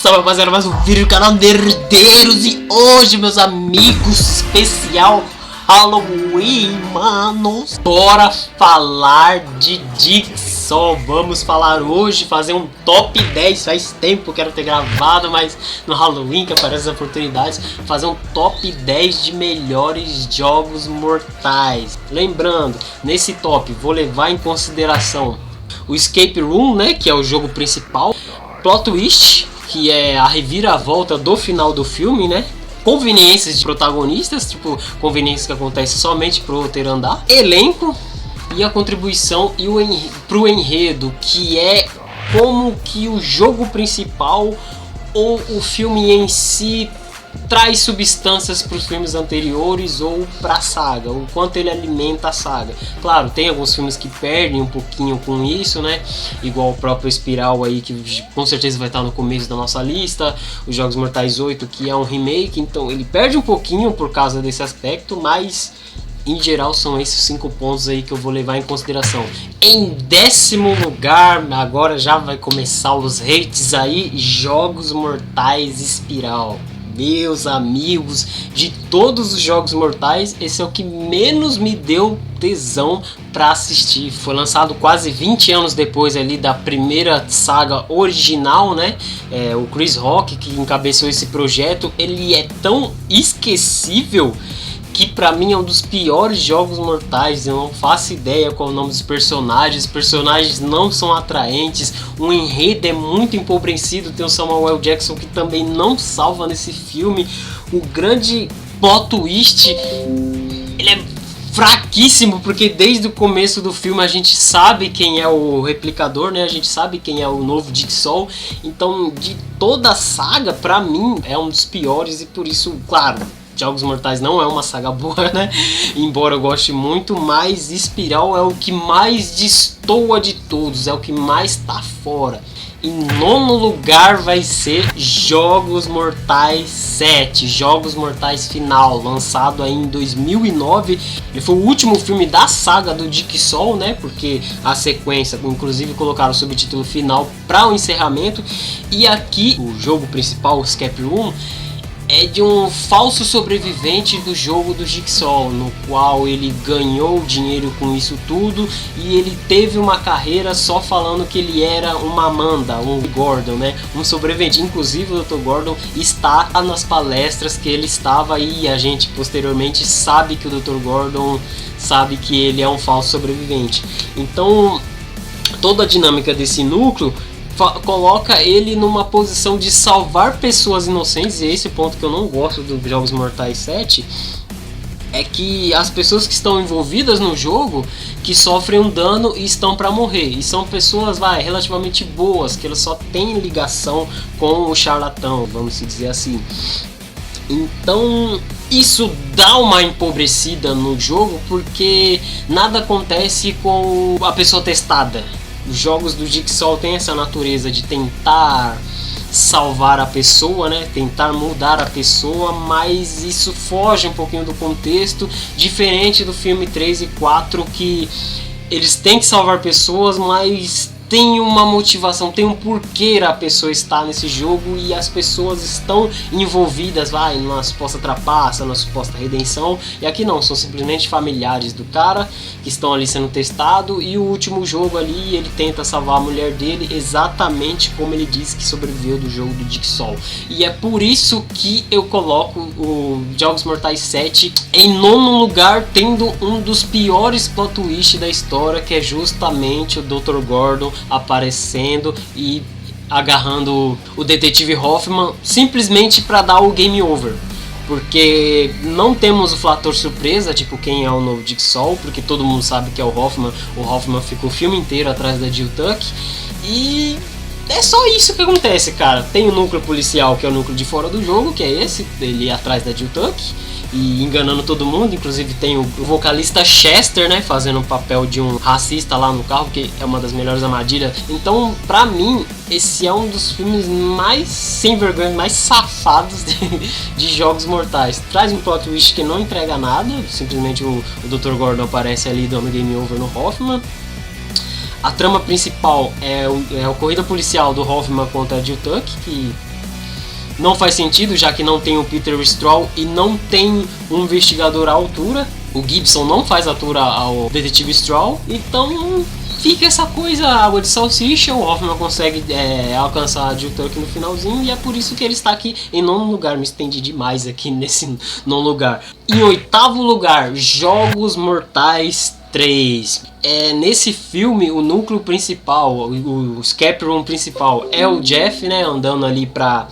Salve rapaziada, mais um vídeo do canal Nerdeiros. E hoje, meus amigos, especial Halloween, mano. Bora falar de Jigsaw. Vamos falar hoje, fazer um top 10. Faz tempo que eu quero ter gravado, mas no Halloween que aparecem as oportunidades, fazer um top 10 de melhores jogos mortais. Lembrando, nesse top vou levar em consideração o Escape Room, né, que é o jogo principal, Plot Twist, que é a reviravolta do final do filme, né? Conveniências de protagonistas, tipo conveniências que acontecem somente pro roteiro andar, elenco e a contribuição e pro enredo, que é como que o jogo principal ou o filme em si traz substâncias para os filmes anteriores ou para a saga, o quanto ele alimenta a saga. Claro, tem alguns filmes que perdem um pouquinho com isso, né? Igual o próprio Espiral aí, que com certeza vai estar no começo da nossa lista, os Jogos Mortais 8, que é um remake, então ele perde um pouquinho por causa desse aspecto, mas em geral são esses 5 pontos aí que eu vou levar em consideração. Em 10º lugar, agora já vai começar os hates aí, Jogos Mortais Espiral. Meus amigos, de todos os Jogos Mortais, esse é o que menos me deu tesão para assistir. Foi lançado quase 20 anos depois ali da primeira saga original, né? O Chris Rock, que encabeçou esse projeto, ele é tão esquecível que pra mim é um dos piores Jogos Mortais. Eu não faço ideia qual é o nome dos personagens. Os personagens não são atraentes, o enredo é muito empobrecido. Tem o Samuel L. Jackson que também não salva nesse filme. O grande plot twist, ele é fraquíssimo, porque desde o começo do filme a gente sabe quem é o replicador, né? A gente sabe quem é o novo Jigsaw. Então, de toda a saga, pra mim é um dos piores, e por isso, claro, Jogos Mortais não é uma saga boa, né? Embora eu goste muito, mas Espiral é o que mais destoa de todos, é o que mais tá fora. Em 9º lugar vai ser Jogos Mortais 7, Jogos Mortais Final, lançado aí em 2009. Ele foi o último filme da saga do Jigsaw, né? Porque a sequência, inclusive colocaram o subtítulo final para o encerramento. E aqui, o jogo principal, o Escape Room, é de um falso sobrevivente do jogo do Jigsaw, no qual ele ganhou dinheiro com isso tudo e ele teve uma carreira só falando que ele era uma Amanda, um Gordon, né? Um sobrevivente. Inclusive o Dr. Gordon está nas palestras que ele estava aí, e a gente posteriormente sabe que o Dr. Gordon sabe que ele é um falso sobrevivente. Então toda a dinâmica desse núcleo coloca ele numa posição de salvar pessoas inocentes. E esse ponto que eu não gosto dos Jogos Mortais 7 é que as pessoas que estão envolvidas no jogo, que sofrem um dano e estão para morrer, e são pessoas relativamente boas, que elas só têm ligação com o charlatão, vamos dizer assim. Então isso dá uma empobrecida no jogo, porque nada acontece com a pessoa testada. Os jogos do Jigsaw têm essa natureza de tentar salvar a pessoa, né? Tentar mudar a pessoa, mas isso foge um pouquinho do contexto, diferente do filme 3 e 4, que eles têm que salvar pessoas, mas tem uma motivação, tem um porquê a pessoa estar nesse jogo, e as pessoas estão envolvidas numa suposta trapaça, numa suposta redenção. E aqui não, são simplesmente familiares do cara que estão ali sendo testado, e o último jogo ali ele tenta salvar a mulher dele exatamente como ele disse que sobreviveu do jogo do Jigsaw. E é por isso que eu coloco o Jogos Mortais 7 em 9º lugar, tendo um dos piores plot twists da história, que é justamente o Dr. Gordon aparecendo e agarrando o detetive Hoffman simplesmente para dar o game over, porque não temos o fator surpresa, tipo quem é o novo Jigsaw, porque todo mundo sabe que é o Hoffman. O Hoffman ficou o filme inteiro atrás da Jill Tuck, e é só isso que acontece, cara. Tem o núcleo policial, que é o núcleo de fora do jogo, que é esse, ele atrás da Jill Tuck e enganando todo mundo. Inclusive tem o vocalista Chester, né, fazendo o papel de um racista lá no carro, que é uma das melhores armadilhas. Então, pra mim, esse é um dos filmes mais sem vergonha, mais safados de Jogos Mortais. Traz um plot twist que não entrega nada, simplesmente o Dr. Gordon aparece ali dando game over no Hoffman. A trama principal é a corrida policial do Hoffman contra a Jill Tuck, que não faz sentido, já que não tem o Peter Strahl e não tem um investigador à altura. O Gibson não faz altura ao Detetive Strahl, então fica essa coisa, água de salsicha. O Hoffman consegue alcançar a Jill Tucker no finalzinho, e é por isso que ele está aqui em nono lugar. Me estendi demais aqui nesse nono lugar. Em oitavo lugar, Jogos Mortais 3. Nesse filme, o núcleo principal, o escape room principal é o Jeff, né, andando ali pra...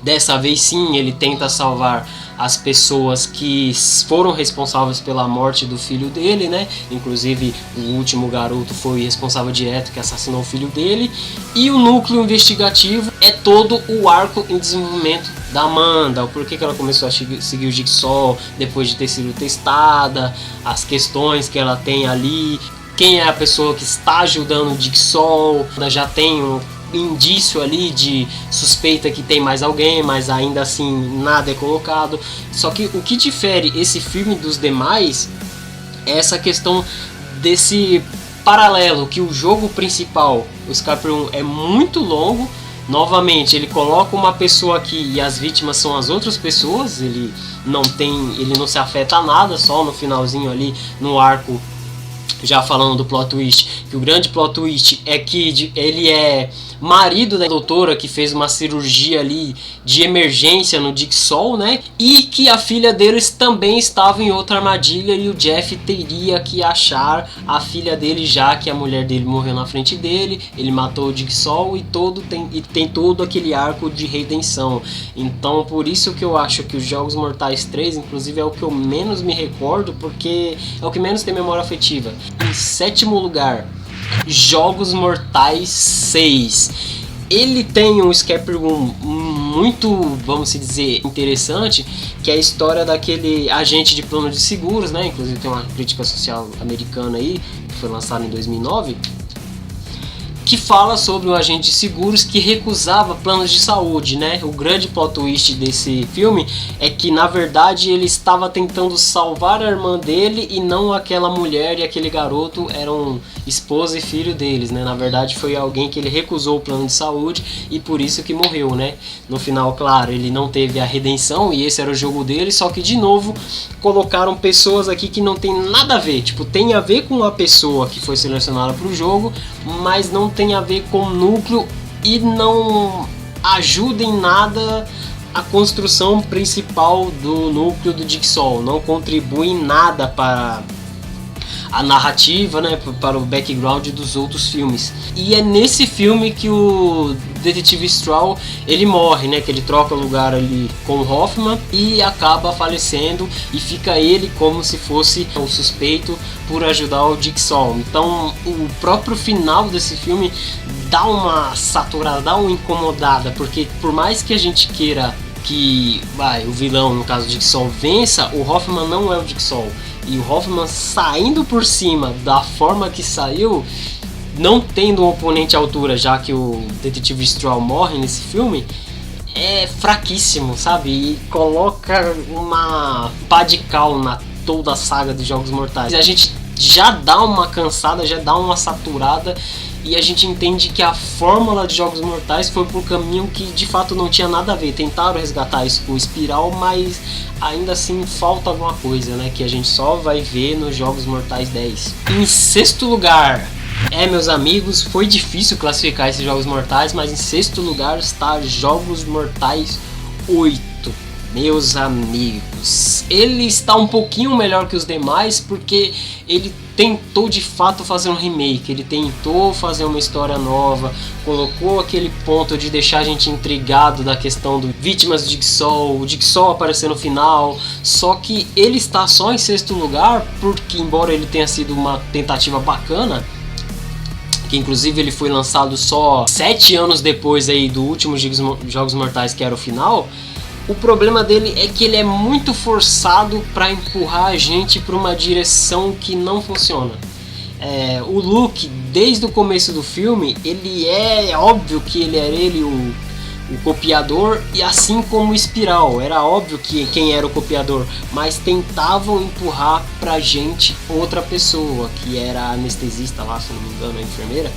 Dessa vez sim, ele tenta salvar as pessoas que foram responsáveis pela morte do filho dele, né? Inclusive o último garoto foi responsável direto que assassinou o filho dele. E o núcleo investigativo é todo o arco em desenvolvimento da Amanda, o porquê que ela começou a seguir o Jigsaw depois de ter sido testada, as questões que ela tem ali, quem é a pessoa que está ajudando o Jigsaw. Ela já tem um indício ali de suspeita que tem mais alguém, mas ainda assim nada é colocado. Só que o que difere esse filme dos demais é essa questão desse paralelo, que o jogo principal, o Escape Room, é muito longo. Novamente, ele coloca uma pessoa aqui e as vítimas são as outras pessoas. Ele não se afeta a nada, só no finalzinho ali, no arco, já falando do plot twist, que o grande plot twist é que ele é marido da doutora que fez uma cirurgia ali de emergência no Jigsaw, né? E que a filha deles também estava em outra armadilha, e o Jeff teria que achar a filha dele, já que a mulher dele morreu na frente dele. Ele matou o Jigsaw e tem todo aquele arco de redenção. Então por isso que eu acho que os Jogos Mortais 3, inclusive, é o que eu menos me recordo, porque é o que menos tem memória afetiva. Em sétimo lugar, Jogos Mortais 6. Ele tem um escape room muito, vamos dizer, interessante, que é a história daquele agente de plano de seguros, né? Inclusive tem uma crítica social americana aí, que foi lançada em 2009, que fala sobre um agente de seguros que recusava planos de saúde, né? O grande plot twist desse filme é que, na verdade, ele estava tentando salvar a irmã dele e não aquela mulher e aquele garoto eram esposa e filho deles, né? Na verdade, foi alguém que ele recusou o plano de saúde e por isso que morreu, né? No final, claro, ele não teve a redenção e esse era o jogo dele, só que, de novo, colocaram pessoas aqui que não tem nada a ver. Tipo, tem a ver com a pessoa que foi selecionada para o jogo, mas não tem a ver com o núcleo e não ajuda em nada a construção principal do núcleo do Jigsaw, não contribui em nada para a narrativa, né, para o background dos outros filmes. E é nesse filme que o Detetive Strahl ele morre, né, que ele troca o lugar ali com o Hoffman e acaba falecendo, e fica ele como se fosse o suspeito por ajudar o Jigsaw. Então o próprio final desse filme dá uma saturada, dá uma incomodada, porque por mais que a gente queira que o vilão, no caso o Jigsaw, vença, o Hoffman não é o Jigsaw. E o Hoffman saindo por cima da forma que saiu, não tendo um oponente à altura, já que o Detetive Strahl morre nesse filme, é fraquíssimo, sabe? E coloca uma pá de cal na toda a saga dos Jogos Mortais. A gente já dá uma cansada, já dá uma saturada, e a gente entende que a fórmula de Jogos Mortais foi por um caminho que de fato não tinha nada a ver. Tentaram resgatar o Espiral, mas ainda assim falta alguma coisa, né, que a gente só vai ver nos Jogos Mortais 10. Em sexto lugar, meus amigos, foi difícil classificar esses Jogos Mortais, mas em sexto lugar está Jogos Mortais 8. Meus amigos, ele está um pouquinho melhor que os demais porque ele tentou de fato fazer um remake, ele tentou fazer uma história nova, colocou aquele ponto de deixar a gente intrigado da questão do vítimas do Jigsaw, o Jigsaw aparecer no final. Só que ele está só em sexto lugar porque, embora ele tenha sido uma tentativa bacana, que inclusive ele foi lançado só 7 anos depois aí do último Jogos Mortais, que era o final, o problema dele é que ele é muito forçado para empurrar a gente para uma direção que não funciona. O Luke, desde o começo do filme, ele é óbvio que ele era o copiador, e assim como o Espiral, era óbvio que quem era o copiador, mas tentavam empurrar pra gente outra pessoa, que era a anestesista lá, se não me engano, a enfermeira,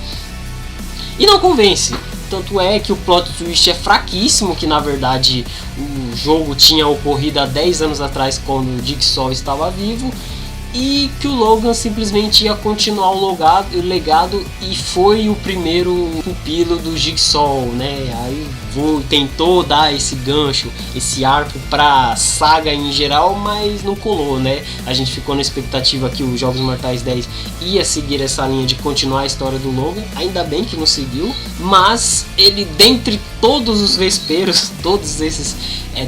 e não convence. tanto é que o plot twist é fraquíssimo, que na verdade o jogo tinha ocorrido há 10 anos atrás, quando o Jigsaw estava vivo, e que o Logan simplesmente ia continuar o legado e foi o primeiro pupilo do Jigsaw, né? Aí tentou dar esse gancho, esse arco pra saga em geral, mas não colou, né? A gente ficou na expectativa que o Jogos Mortais 10 ia seguir essa linha de continuar a história do Logan, ainda bem que não seguiu, mas ele, dentre todos os vesperos, todos esses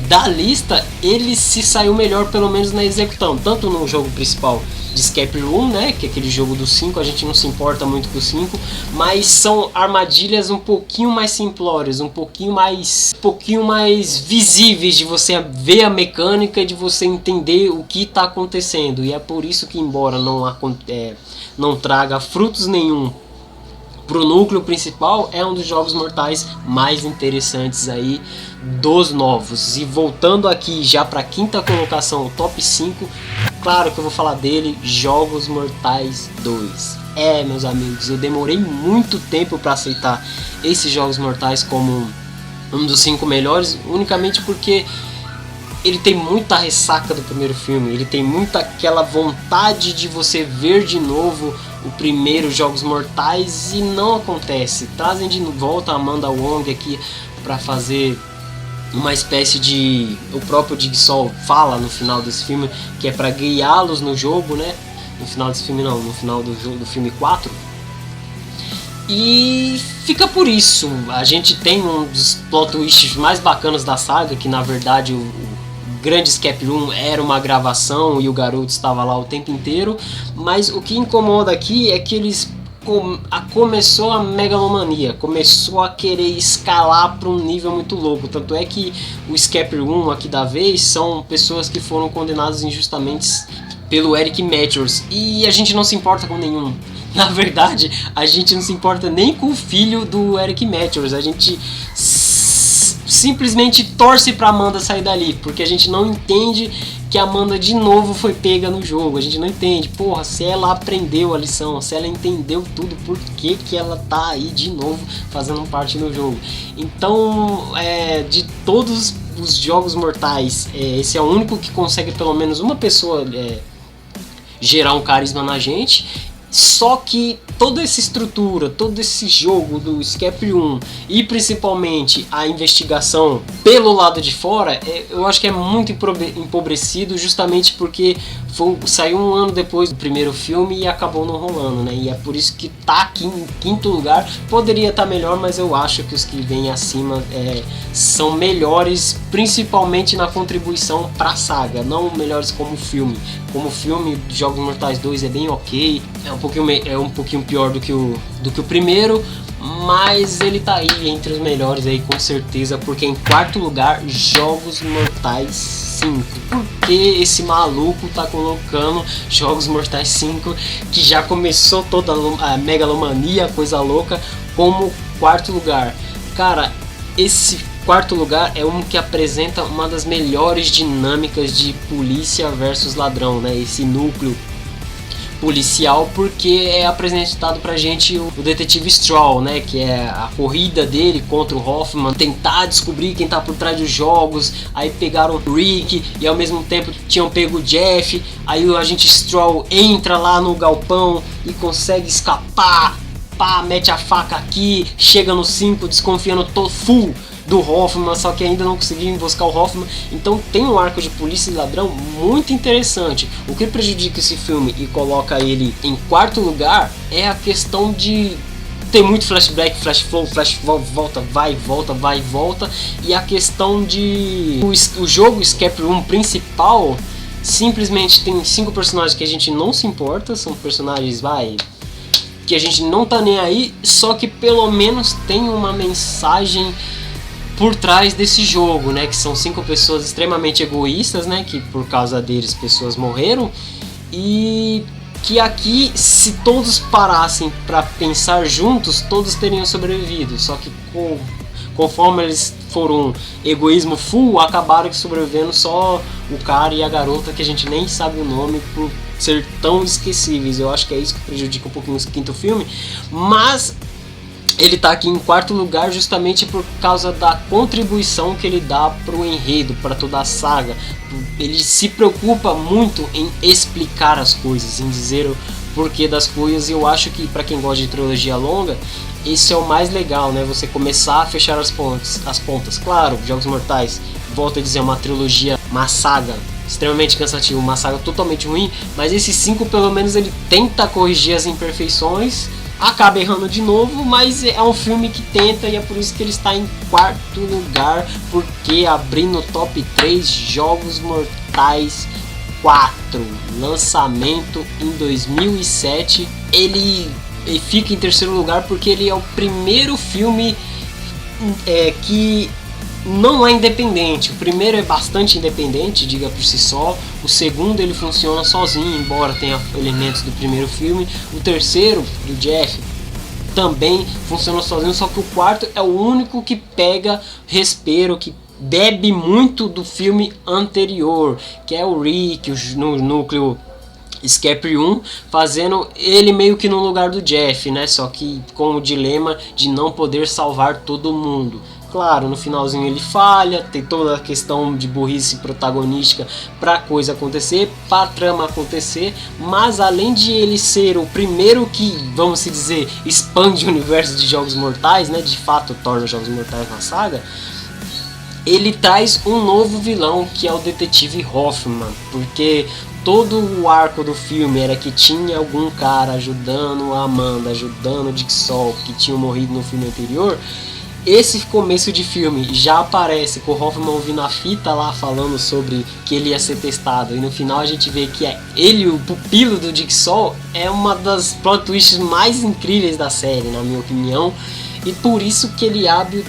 da lista, ele se saiu melhor, pelo menos na execução, tanto no jogo principal de Escape Room, né, que é aquele jogo do 5, a gente não se importa muito com o 5, mas são armadilhas um pouquinho mais simplórias, um pouquinho mais visíveis de você ver a mecânica e de você entender o que está acontecendo, e é por isso que, embora não traga frutos nenhum pro núcleo principal, é um dos Jogos Mortais mais interessantes aí dos novos. E voltando aqui já para a quinta colocação, o top 5, claro que eu vou falar dele, Jogos Mortais 2. Meus amigos, eu demorei muito tempo para aceitar esses Jogos Mortais como um dos 5 melhores, unicamente porque ele tem muita ressaca do primeiro filme, ele tem muita aquela vontade de você ver de novo o primeiro Jogos Mortais, e não acontece. Trazem de volta a Amanda Wong aqui para fazer uma espécie de... O próprio Jigsaw fala no final desse filme que é para guiá-los no jogo, né? No final desse filme não, no final do jogo, do filme 4. E fica por isso. A gente tem um dos plot twists mais bacanas da saga, que na verdade o grande Escape Room era uma gravação e o garoto estava lá o tempo inteiro, mas o que incomoda aqui é que eles começou a megalomania, começou a querer escalar para um nível muito louco, tanto é que o Escape Room aqui da vez são pessoas que foram condenadas injustamente pelo Eric Matthews, e a gente não se importa com nenhum. Na verdade, a gente não se importa nem com o filho do Eric Matthews, a gente simplesmente torce pra Amanda sair dali, porque a gente não entende que a Amanda de novo foi pega no jogo, a gente não entende, porra, se ela aprendeu a lição, se ela entendeu tudo, por que que ela tá aí de novo fazendo parte no jogo. Então, de todos os Jogos Mortais, esse é o único que consegue pelo menos uma pessoa gerar um carisma na gente. Só que toda essa estrutura, todo esse jogo do Escape Room e principalmente a investigação pelo lado de fora, eu acho que é muito empobrecido, justamente porque saiu um ano depois do primeiro filme e acabou não rolando, né? E é por isso que tá aqui em quinto lugar. Poderia estar melhor, mas eu acho que os que vêm acima são melhores, principalmente na contribuição pra saga, não melhores como filme. Como filme, Jogos Mortais 2 é bem ok, é um pouquinho pior do que o primeiro, mas ele tá aí entre os melhores aí com certeza, porque em quarto lugar, Jogos Mortais 5. Por que esse maluco tá colocando Jogos Mortais 5, que já começou toda a megalomania, coisa louca, como quarto lugar? Cara, esse quarto lugar é um que apresenta uma das melhores dinâmicas de polícia versus ladrão, né? Esse núcleo policial, porque é apresentado pra gente o detetive Straw, né, que é a corrida dele contra o Hoffman, tentar descobrir quem tá por trás dos jogos. Aí pegaram o Rick e ao mesmo tempo tinham pego o Jeff. Aí o agente Straw entra lá no galpão e consegue escapar, mete a faca aqui, chega no 5 desconfiando full do Hoffman, só que ainda não conseguiu emboscar o Hoffman. Então tem um arco de polícia e ladrão muito interessante. O que prejudica esse filme e coloca ele em quarto lugar é a questão de ter muito flashback, flash flow, flash volta, vai, volta, e a questão de o jogo Escape Room principal simplesmente tem 5 personagens que a gente não se importa, são personagens que a gente não tá nem aí, só que pelo menos tem uma mensagem por trás desse jogo, né? Que são 5 pessoas extremamente egoístas, né? Que por causa deles pessoas morreram, e que aqui, se todos parassem para pensar juntos, todos teriam sobrevivido. Só que conforme eles foram egoísmo full, acabaram sobrevivendo só o cara e a garota, que a gente nem sabe o nome por ser tão esquecíveis. Eu acho que é isso que prejudica um pouquinho o quinto filme, mas ele tá aqui em quarto lugar justamente por causa da contribuição que ele dá pro enredo, para toda a saga. Ele se preocupa muito em explicar as coisas, em dizer o porquê das coisas, e eu acho que para quem gosta de trilogia longa, esse é o mais legal, né? Você começar a fechar as pontas. Claro, Jogos Mortais, volto a dizer, uma trilogia, uma saga extremamente cansativa, uma saga totalmente ruim, mas esses 5 pelo menos ele tenta corrigir as imperfeições, acaba errando de novo, mas é um filme que tenta, e é por isso que ele está em quarto lugar, porque abrindo o top 3, Jogos Mortais 4, lançamento em 2007. Ele fica em terceiro lugar porque ele é o primeiro filme que não é independente. O primeiro é bastante independente, diga por si só. O segundo ele funciona sozinho, embora tenha elementos do primeiro filme. O terceiro, do Jeff, também funciona sozinho, só que o quarto é o único que pega respiro, que bebe muito do filme anterior, que é o Rick, no núcleo Scapry 1, fazendo ele meio que no lugar do Jeff, né? Só que com o dilema de não poder salvar todo mundo. Claro, no finalzinho ele falha, tem toda a questão de burrice protagonística pra coisa acontecer, pra trama acontecer, mas além de ele ser o primeiro que, vamos se dizer, expande o universo de Jogos Mortais, né? De fato torna Jogos Mortais uma saga. Ele traz um novo vilão, que é o Detetive Hoffman, porque todo o arco do filme era que tinha algum cara ajudando a Amanda, ajudando o Jigsaw, que tinha morrido no filme anterior. Esse começo de filme já aparece com o Hoffman ouvindo a fita lá, falando sobre que ele ia ser testado, e no final a gente vê que ele, o pupilo do Jigsaw, é uma das plot twists mais incríveis da série, na minha opinião, e por isso que ele abre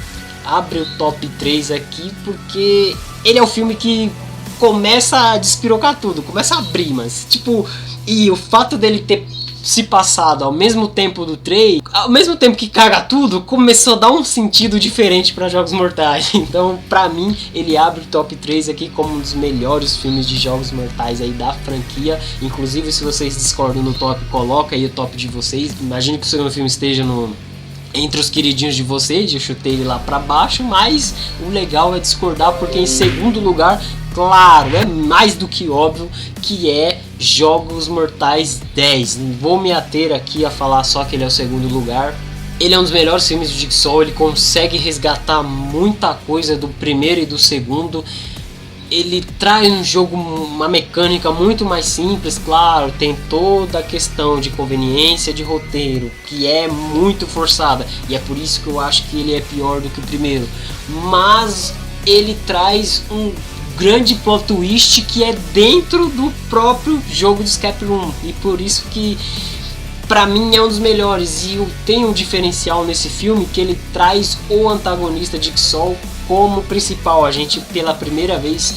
o top 3 aqui, porque ele é o filme que começa a despirocar tudo, começa a abrir, mas tipo, e o fato dele ter se passado ao mesmo tempo do 3, ao mesmo tempo que caga tudo, começou a dar um sentido diferente para Jogos Mortais. Então, pra mim, ele abre o top 3 aqui como um dos melhores filmes de Jogos Mortais aí da franquia. Inclusive, se vocês discordam no top, coloca aí o top de vocês. Imagine que o segundo filme esteja entre os queridinhos de vocês, eu chutei ele lá pra baixo, mas o legal é discordar, porque em segundo lugar, claro, é mais do que óbvio que é Jogos Mortais 10. Não vou me ater aqui a falar só que ele é o segundo lugar. Ele é um dos melhores filmes do Jigsaw, ele consegue resgatar muita coisa do primeiro e do segundo. Ele traz um jogo, uma mecânica muito mais simples, claro, tem toda a questão de conveniência de roteiro, que é muito forçada, e é por isso que eu acho que ele é pior do que o primeiro. Mas ele traz um grande plot twist que é dentro do próprio jogo de Scapry 1, e por isso que pra mim é um dos melhores. E tem um diferencial nesse filme, que ele traz o antagonista Jigsaw como principal. A gente pela primeira vez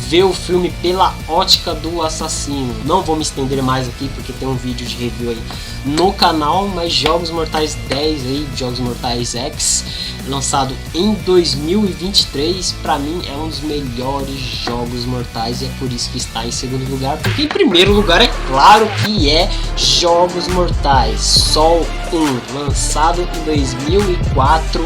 vê o filme pela ótica do assassino. Não vou me estender mais aqui porque tem um vídeo de review aí no canal, mas Jogos Mortais 10 aí, Jogos Mortais X, lançado em 2023, pra mim é um dos melhores Jogos Mortais, e é por isso que está em segundo lugar, porque em primeiro lugar é claro que é Jogos Mortais Sol 1, lançado em 2004,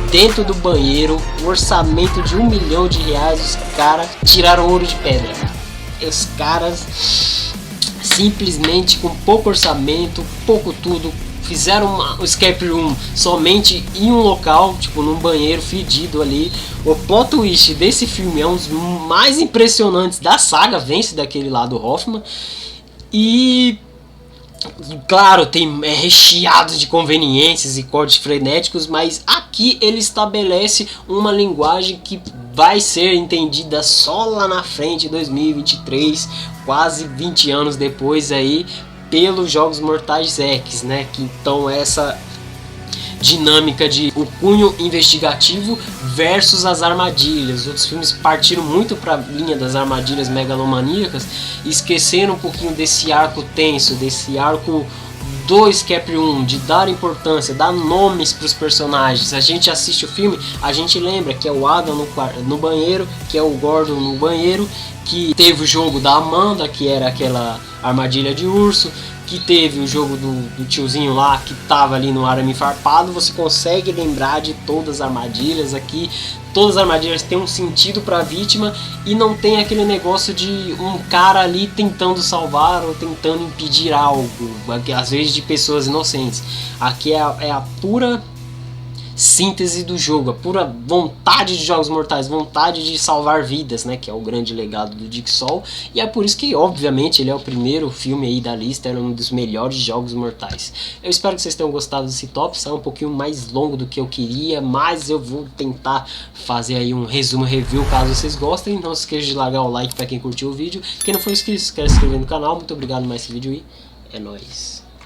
dentro do banheiro, um orçamento de R$1 milhão, os caras tiraram ouro de pedra, cara. Os caras simplesmente com pouco orçamento, pouco tudo, fizeram o Scapry 1 somente em um local, tipo num banheiro fedido ali. O plot twist desse filme é um dos mais impressionantes da saga, vence daquele lado Hoffman, e claro, é recheado de conveniências e cortes frenéticos, mas aqui ele estabelece uma linguagem que vai ser entendida só lá na frente, em 2023, quase 20 anos depois aí, pelos Jogos Mortais X, né? Que então essa dinâmica de o cunho investigativo versus as armadilhas. Os outros filmes partiram muito para a linha das armadilhas megalomaníacas e esqueceram um pouquinho desse arco tenso, desse arco do Scapry 1, de dar importância, dar nomes para os personagens. A gente assiste o filme, a gente lembra que é o Adam no banheiro, que é o Gordon no banheiro, que teve o jogo da Amanda, que era aquela armadilha de urso, que teve o jogo do tiozinho lá que tava ali no arame farpado, você consegue lembrar de todas as armadilhas aqui. Todas as armadilhas têm um sentido para a vítima e não tem aquele negócio de um cara ali tentando salvar ou tentando impedir algo, às vezes de pessoas inocentes. Aqui é a pura síntese do jogo, a pura vontade de Jogos Mortais, vontade de salvar vidas, né, que é o grande legado do Jigsaw, e é por isso que, obviamente, ele é o primeiro filme aí da lista, é um dos melhores Jogos Mortais. Eu espero que vocês tenham gostado desse top, saiu um pouquinho mais longo do que eu queria, mas eu vou tentar fazer aí um resumo, review, caso vocês gostem. Não se esqueça de largar o like para quem curtiu o vídeo, quem não for inscrito, se quer se inscrever no canal. Muito obrigado por mais esse vídeo e é nóis.